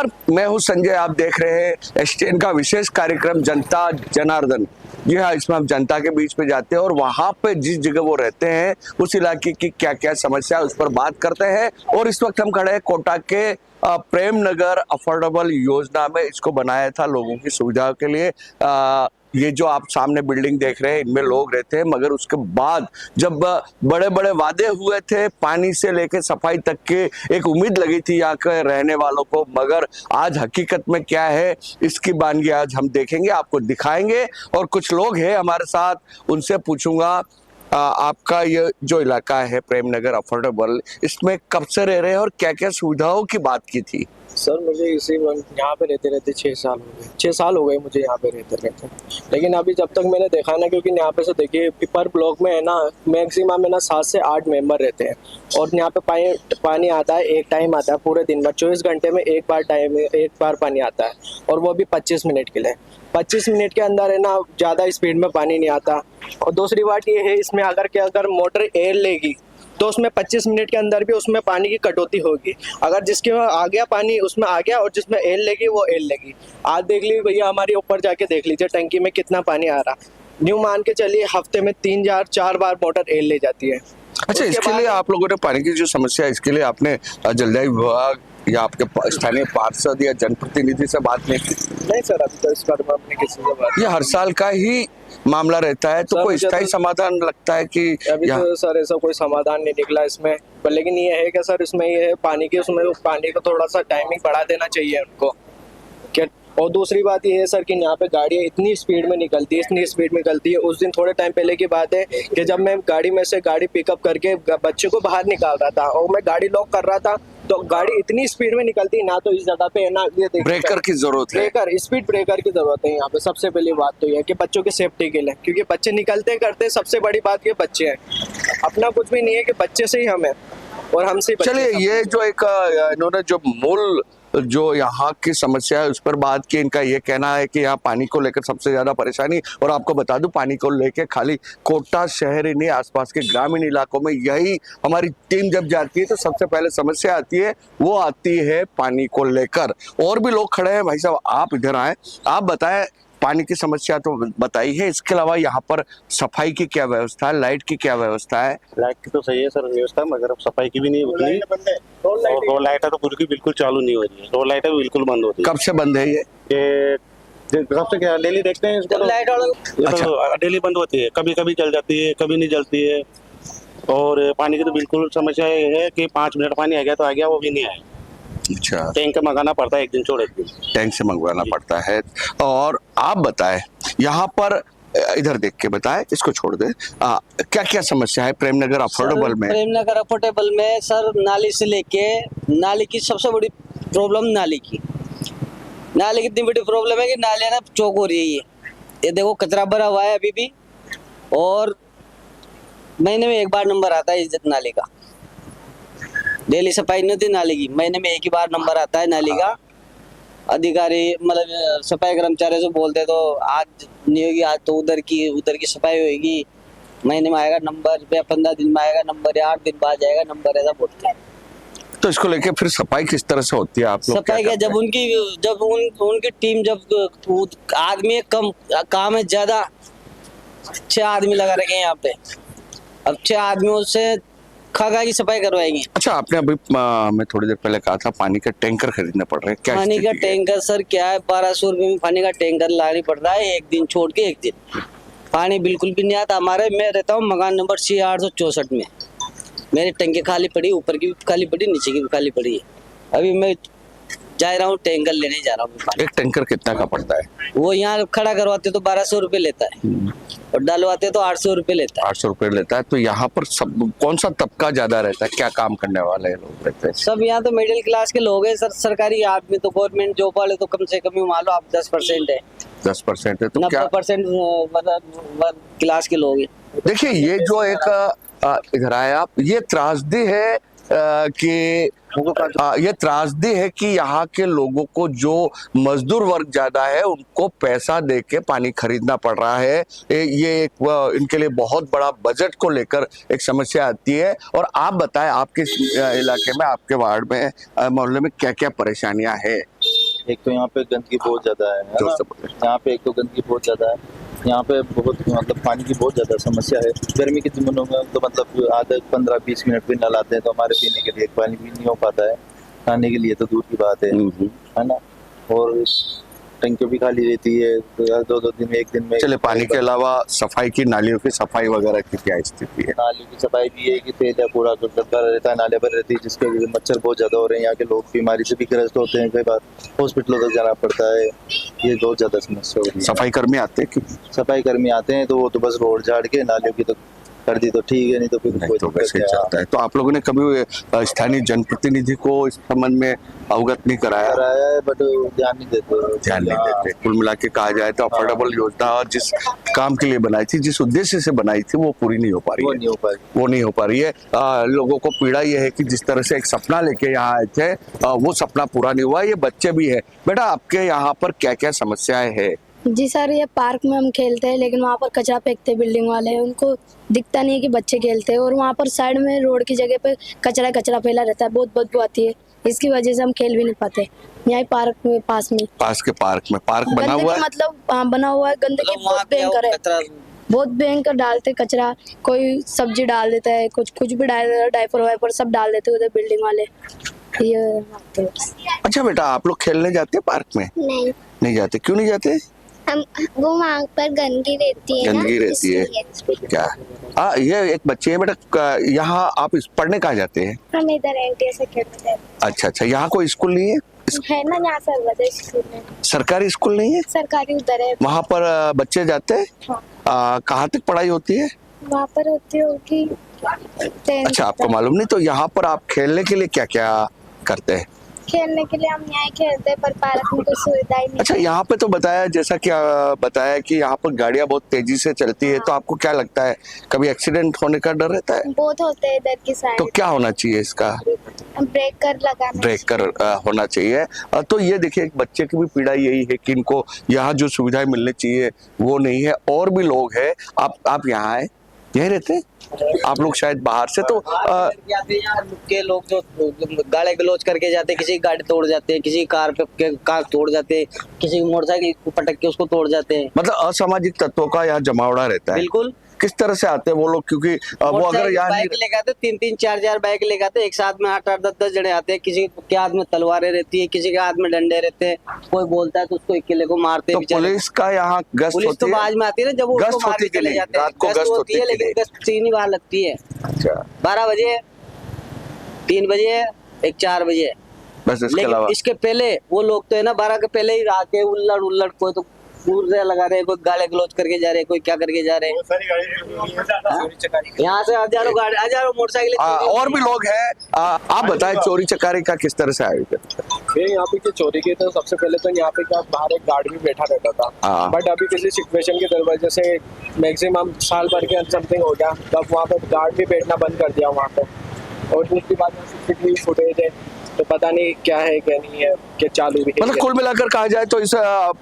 नमस्कार, मैं हूं संजय। आप देख रहे हैं एसटीएन का विशेष कार्यक्रम जनता जनार्दन। जी हाँ, इसमें हम जनता के बीच में जाते हैं और वहां पे जिस जगह वो रहते हैं उस इलाके की क्या क्या समस्या है उस पर बात करते हैं। और इस वक्त हम खड़े हैं कोटा के प्रेम नगर अफोर्डेबल योजना में। इसको बनाया था लोगों की सुविधा के लिए। ये जो आप सामने बिल्डिंग देख रहे हैं इनमें लोग रहते हैं, मगर उसके बाद जब बड़े बड़े वादे हुए थे पानी से लेकर सफाई तक के, एक उम्मीद लगी थी यहाँ के रहने वालों को, मगर आज हकीकत में क्या है इसकी बानगी आज हम देखेंगे, आपको दिखाएंगे। और कुछ लोग हैं हमारे साथ, उनसे पूछूंगा आपका ये जो इलाका है प्रेम नगर अफोर्डेबल, इसमें कब से रह रहे हैं और क्या क्या सुविधाओं की बात की थी? सर मुझे इसी यहाँ पे रहते रहते 6 साल हो गए। 6 साल हो गए मुझे यहाँ पे रहते रहते। लेकिन अभी जब तक मैंने देखा ना, क्योंकि यहाँ पे से देखिए पर ब्लॉक में है ना मैक्सिमम है ना 7 से 8 मेंबर रहते हैं। और यहाँ पे पानी आता है, एक टाइम आता है पूरे दिन में, 24 घंटे में एक बार पानी आता है, और वो भी 25 मिनट के लिए। 25 मिनट के अंदर है ना ज़्यादा स्पीड में पानी नहीं आता। और दूसरी बात ये है, इसमें अगर मोटर एयर लेगी तो उसमें 25 मिनट के अंदर भी उसमें पानी की कटौती होगी। अगर जिसके आ गया पानी उसमें आ गया, और जिसमें एल लेगी वो एल लेगी। आज देख लीजिए भैया, हमारे ऊपर जाके देख लीजिए टंकी में कितना पानी आ रहा। न्यू मान के चलिए हफ्ते में 3-4 बार मोटर एल ले जाती है। अच्छा, इसके लिए आप लोगों ने पानी की जो समस्या है इसके लिए आपने जलदायु विभाग या आपके स्थानीय पार्षद या जनप्रतिनिधि से बात नहीं की? नहीं सर, अभी तो इस बारे में हमने किसी से बात। ये हर साल का ही मामला रहता है, तो कोई स्थायी समाधान लगता है कि अभी तो सर ऐसा कोई समाधान नहीं निकला इसमें। पर लेकिन ये है कि सर इसमें ये है पानी को थोड़ा सा टाइमिंग बढ़ा देना चाहिए उनको। क्या? और दूसरी बात ये है सर कि यहाँ पे गाड़ियाँ इतनी स्पीड में निकलती है। उस दिन थोड़े टाइम पहले की बात है कि जब मैं गाड़ी में से गाड़ी पिकअप करके बच्चे को बाहर निकाल रहा था और मैं गाड़ी लॉक कर रहा था, तो गाड़ी इतनी स्पीड में निकलती है ना, तो इस जगह पे है ना ये ब्रेकर की जरूरत है, स्पीड ब्रेकर की जरूरत है यहाँ पे। सबसे पहली बात तो ये है कि बच्चों की सेफ्टी के लिए, क्योंकि बच्चे निकलते करते सबसे बड़ी बात ये बच्चे हैं। अपना कुछ भी नहीं है कि बच्चे से ही हम है और हमसे। चलिए, ये जो एक इन्होंने जो मूल जो यहाँ की समस्या है उस पर बात की। इनका ये कहना है कि यहाँ पानी को लेकर सबसे ज्यादा परेशानी, और आपको बता दूं पानी को लेकर खाली कोटा शहर ही नहीं, आसपास के ग्रामीण इलाकों में यही हमारी टीम जब जाती है तो सबसे पहले समस्या आती है, वो आती है पानी को लेकर। और भी लोग खड़े हैं। भाई साहब, आप इधर आए, आप बताएं, पानी की समस्या तो बताई है, इसके अलावा यहाँ पर सफाई की क्या व्यवस्था है, लाइट की क्या व्यवस्था है? लाइट की तो सही है सर व्यवस्था, मगर अब सफाई की भी नहीं उतनी। और रोड लाइट तो पूरी की बिल्कुल चालू नहीं हो रही है। रोड लाइट बिल्कुल बंद होती है। कब से बंद है ये? कब से क्या डेली देखते हैं इसको? लाइट अच्छा, डेली बंद होती है, कभी कभी जल जाती है, कभी नहीं जलती है। और पानी की तो बिल्कुल समस्या है कि 5 मिनट पानी आ गया तो आ गया, वो भी नहीं आया। अच्छा, टैंक मंगाना पड़ता है, एक दिन छोड़ एक दिन टैंक से मंगवाना पड़ता है। और आप बताएं, यहाँ पर इधर देख के बताएं, इसको छोड़ दे, क्या क्या समस्या है प्रेम नगर अफोर्डेबल में? प्रेम नगर अफोर्डेबल में सर नाली से लेके, नाली की सबसे बड़ी प्रॉब्लम नाली की इतनी बड़ी प्रॉब्लम है कि नालियाँ ना चौक हो रही है। ये देखो कचरा भरा हुआ है अभी भी, और महीने में एक बार नंबर आता है इज्जत नाली का। डेली सफाई नहीं होती नाली की, महीने में एक ही बार नंबर आता है नाली का। अधिकारी मतलब सफाई कर्मचारी से बोलते तो आज नहीं होगी, आज तो उधर की सफाई होगी, महीने में आएगा नंबर, या 15 दिन में आएगा नंबर, या 8 दिन बाद आएगा नंबर, ऐसा बोलते हैं। तो इसको लेके फिर सफाई किस तरह से होती है? आप लोग सफाई क्या, जब उनकी टीम, जब आदमी कम काम है ज्यादा, 6 आदमी लगा रखे हैं यहाँ पे, अब 6 आदमियों से खा की सफाई करवाएंगे। अच्छा, आपने अभी मैं थोड़ी देर पहले कहा था पानी का टैंकर खरीदने पड़ रहे हैं, क्या पानी का टैंकर सर क्या है, 1200 रुपये में पानी का टैंकर लानी पड़ रहा है, एक दिन छोड़ के एक दिन। पानी बिल्कुल भी नहीं आता हमारे। मैं रहता हूँ मकान नंबर C864 में, मेरी टंकी खाली पड़ी, ऊपर की भी खाली पड़ी, नीचे की भी खाली पड़ी है। अभी मैं जा रहा हूँ टैंकर लेने जा रहा हूँ। एक टैंकर कितना का पड़ता है? वो यहाँ खड़ा करवाते तो 1200 रुपये लेता है, और डालवाते तो 800 रुपये लेता है। 800 रुपये लेता है। तो यहाँ पर सब कौन सा तबका ज्यादा रहता है, क्या काम करने वाले लोग रहते हैं? सब यहाँ तो मिडिल क्लास के लोग हैं सर। सरकारी आदमी तो, गवर्नमेंट जॉब वाले तो कम से कम ही मान लो आप 10% है, 10% है तो 90% मतलब क्लास के लोग हैं। देखिए, ये जो एक इधर आए आप, ये त्रासदी है कि ये त्रासदी है कि यहाँ के लोगों को, जो मजदूर वर्ग ज्यादा है, उनको पैसा दे के पानी खरीदना पड़ रहा है। ये एक इनके लिए बहुत बड़ा बजट को लेकर एक समस्या आती है। और आप बताएं, आपके इलाके में, आपके वार्ड में, मोहल्ले में क्या क्या परेशानियां हैं? एक तो यहाँ पे गंदगी बहुत ज्यादा है जोर ना? से बोलिए। यहाँ पे एक तो गंदगी बहुत ज्यादा है, यहाँ पे बहुत मतलब पानी की बहुत ज्यादा समस्या है। गर्मी के दिनों में तो मतलब आधे 15-20 मिनट भी नल आते हैं तो हमारे पीने के लिए पानी भी नहीं हो पाता है, खाने के लिए तो दूर की बात है ना? और टंकी भी खाली रहती है, तो 2-2 दिन में, एक दिन में। चले, पानी के अलावा सफाई की, नालियों की सफाई वगैरह की क्या स्थिति है? नाली की सफाई भी है कि तेल या कूड़ा भरा रहता है, नाले भर रहती है, जिसके वजह से मच्छर बहुत ज्यादा हो रहे हैं। यहाँ के लोग बीमारी से भी ग्रस्त होते हैं, कई बार हॉस्पिटलों तक जाना पड़ता है। ये बहुत ज्यादा समस्या हो रही है। सफाई कर्मी आते हैं कि सफाई कर्मी आते हैं तो वो तो बस रोड झाड़ के नालियों की तो कर दी तो ठीक है, नहीं तो फिर नहीं कोई तो दिक्कत वैसे ही है। चलता है। तो आप लोगों ने कभी स्थानीय जनप्रतिनिधि को इस संबंध में अवगत नहीं कराया? कराया है बट ध्यान नहीं देते। ध्यान नहीं देते। कुल मिला के कहा जाए तो अफोर्डेबल योजना और जिस काम के लिए बनाई थी, जिस उद्देश्य से बनाई थी, वो पूरी नहीं हो पा रही वो है। नहीं हो पाई। वो नहीं हो पा रही है। लोगों को पीड़ा ये है कि जिस तरह से एक सपना लेके यहाँ आए थे, वो सपना पूरा नहीं हुआ। ये बच्चे भी है। बेटा, आपके यहाँ पर क्या क्या समस्याएं हैं? जी सर, ये पार्क में हम खेलते हैं लेकिन वहाँ पर कचरा फेंकते बिल्डिंग वाले, उनको दिखता नहीं है कि बच्चे खेलते हैं, और वहाँ पर साइड में रोड की जगह पे कचरा फैला रहता है, बहुत बदबू आती है। इसकी वजह से हम खेल भी नहीं पाते। यहाँ पार्क में पास में, पास के पार्क में पार्क बना हुआ है? मतलब बना हुआ है, गंदगी मतलब वहाँ बहुत क्या भयंकर है, कचरा बहुत भयंकर डालते कचरा। कोई सब्जी डाल देता है, कुछ भी डाल देता है, डायपर वाइपर सब डाल देते हैं उधर बिल्डिंग वाले। ये अच्छा बेटा, आप लोग खेलने जाते हैं पार्क में? नहीं, नहीं जाते। क्यों नहीं जाते? हम वो वहाँ पर गंदगी रहती है ना, गंदगी रहती है इसलिए। क्या? ये एक बच्चे है बेटा, यहाँ आप पढ़ने कहाँ जाते हैं? हम इधर एनटीएस अकेडमी जाते अच्छा अच्छा, यहाँ कोई स्कूल नहीं है? है ना, यहाँ सर्वोदय स्कूल है, सरकारी स्कूल नहीं है? सरकारी उधर है। वहाँ पर बच्चे जाते हैं? हाँ, कहाँ तक पढ़ाई होती है? वहाँ पर होती होगी 10th अच्छा, आपको तक। मालूम नहीं? तो यहाँ पर आप खेलने के लिए क्या क्या करते हैं? खेलने के लिए हम यहाँ खेलते हैं, पर पार्क में कोई सुविधा ही नहीं। अच्छा, यहाँ पे तो बताया, जैसा कि बताया कि यहाँ पर गाड़ियाँ बहुत तेजी से चलती है, तो आपको क्या लगता है कभी एक्सीडेंट होने का डर रहता है? बहुत होते हैं इधर की तो साइड, क्या होना चाहिए इसका? ब्रेकर लगाना ब्रेकर होना चाहिए। तो ये देखिए, एक बच्चे की भी पीड़ा यही है कि इनको यहाँ जो सुविधाएं मिलनी चाहिए वो नहीं है। और भी लोग हैं। आप यहाँ आए, यहीं रहते हैं आप लोग शायद बाहर से? तो के लोग जो गाली गलौज करके जाते हैं, किसी की गाड़ी तोड़ जाते हैं, किसी की कार तोड़ जाते हैं, किसी की मोटरसाइकिल को पटक के उसको तोड़ जाते हैं। मतलब असामाजिक तत्वों का यहाँ जमावड़ा रहता है। बिल्कुल। किस तरह से आते हैं वो लोग? क्योंकि वो अगर यहाँ नहीं, बाइक लेके आते, 3-3, 4-4 बाइक लेके आते, एक साथ में 8-8, 10-10 जने आते हैं। किसी के हाथ में तलवारें रहती है, किसी के हाथ में डंडे रहते हैं। कोई बोलता है तो उसको अकेले को मारते तो हैं। पुलिस का यहाँ गश्त पुलिस तो होती है? बाद में आती है ना, जब वो गश्त उसको मार होती के कि चले नहीं? जाते हैं। रात को गश्त होती है, लेकिन गश्त 3 ही बार लगती है। अच्छा, 12 बजे, 3 बजे, एक 4 बजे। बस इसके लेकिन अलावा? इसके पहले वो लोग तो है ना, 12 के पहले ही आके उल्लड़ कोई तो पूरे लगा रहे, कोई गाले गलौज करके जा रहे, कोई क्या करके जा रहे हैं। यहाँ से हजारों मोटरसाइकिल। और भी लोग हैं। आप बताएं, चोरी चकारी का किस तरह से आयोजन? ये यहाँ पे की चोरी की तो सबसे पहले तो यहाँ पे क्या बाहर एक गार्ड भी बैठा रहता था, हाँ। बट अभी किसी सिचुएशन की वजह से मैक्सिमम साल भर के समथिंग हो गया, तब वहाँ पे गार्ड भी बैठना बंद कर दिया वहाँ पे। और दूसरी बात CCTV फुटेज है, तो पता नहीं क्या है क्या नहीं है, क्या चालू भी है। मतलब कुल मिलाकर कहा जाए तो इस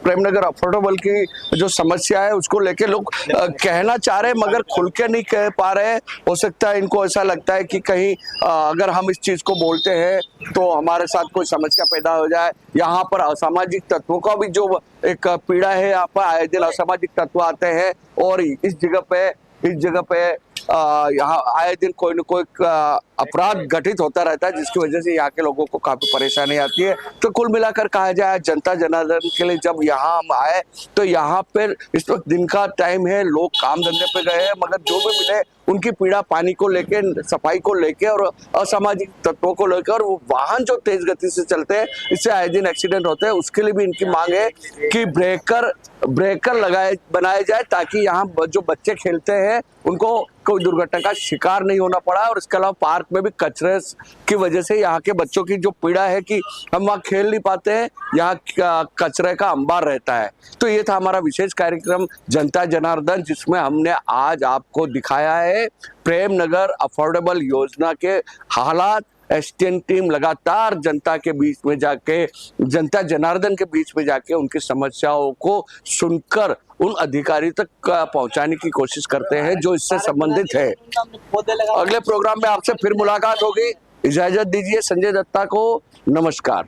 प्रेमनगर अफोर्डेबल की जो समस्या है उसको लेके लोग कहना चाह रहे हैं, मगर खुल के नहीं कह पा रहे हैं। हो सकता है इनको ऐसा लगता है कि कहीं अगर हम इस चीज को बोलते हैं तो हमारे साथ कोई समस्या पैदा हो जाए। यहाँ पर असामाजिक तत्वों का भी जो एक पीड़ा है, यहाँ पर आए दिन असामाजिक तत्व आते हैं और इस जगह पे यहाँ आए दिन कोई न कोई अपराध घटित होता रहता है, जिसकी वजह से यहाँ के लोगों को काफी परेशानी आती है। तो कुल मिलाकर कहा जाए, जनता जनार्दन के लिए जब यहाँ हम आए तो यहाँ पर इस वक्त दिन का टाइम है, लोग काम धंधे पे गए हैं, मगर जो भी मिले उनकी पीड़ा पानी को लेके, सफाई को लेके और असामाजिक तत्वों को लेकर, और वो वाहन जो तेज गति से चलते हैं, इससे आए दिन एक्सीडेंट होते हैं। उसके लिए भी इनकी मांग है कि ब्रेकर बनाए जाए, ताकि यहाँ जो बच्चे खेलते हैं उनको कोई दुर्घटना का शिकार नहीं होना पड़ा। और इसके अलावा पार्क में भी कचरे की वजह से यहाँ के बच्चों की जो पीड़ा है कि हम वहाँ खेल नहीं पाते हैं, यहाँ कचरे का अंबार रहता है। तो ये था हमारा विशेष कार्यक्रम जनता जनार्दन, जिसमें हमने आज आपको दिखाया है प्रेमनगर अफोर्डेबल योजना के हालात। एसटीएन टीम लगातार जनता के बीच में जाके, जनता जनार्दन के बीच में जाके उनकी समस्याओं को सुनकर उन अधिकारी तक पहुंचाने की कोशिश करते हैं जो इससे संबंधित है। अगले प्रोग्राम में आपसे फिर मुलाकात होगी। इजाजत दीजिए संजय दत्ता को। नमस्कार।